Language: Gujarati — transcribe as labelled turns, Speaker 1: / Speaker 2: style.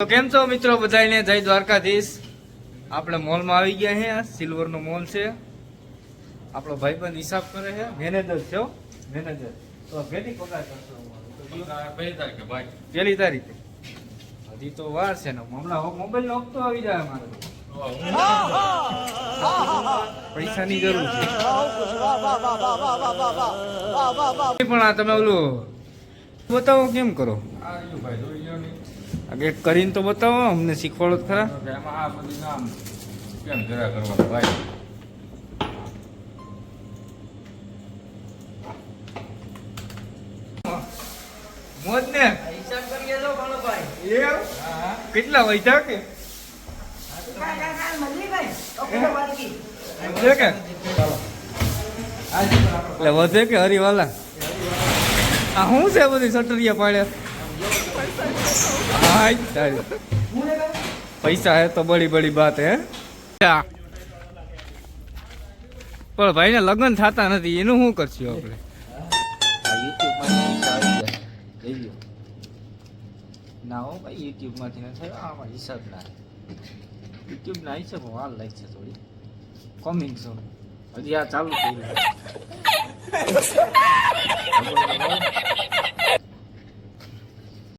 Speaker 1: તો કેમ છો મિત્રો બધાને જય દ્વારકાધીશ। આપણે મોલમાં આવી ગયા છે, સિલ્વરનો મોલ છે। આપણો ભાઈબંધ હિસાબ કરે છે, મેનેજર છે મેનેજર। તો કેટલી પગાર કરશો? 1 તારીખે હજી તો વાર છે ને, હમણાં મોબાઈલ નો હપ્તો આવી જાય મારે, પૈસાની જરૂર છે। પણ આ તમે ઓલું બતાવો કેમ કરો? આગે કરીને તો બતાવો, અમને શીખવાડો તો ખરા। મોજ ને હિસાબ કરી લો ભાઈ। એ કેટલા વૈધા કે વધે કે હરીવાલા? આ શું છે બધી સટરિયા પાડ્યા? पैसा है तो बड़ी बड़ी बात है। पर भाई ने लग्न થતા નથી, એનું શું કરશું આપણે? ના હો ભાઈ, યુટ્યુબ માંથી ન થાય, આમાં હિસાબ ના યુટ્યુબ ના હિસાબ વાર લાગશે થોડી। કોમિંગ સોન હજી આ ચાલુ કર્યું।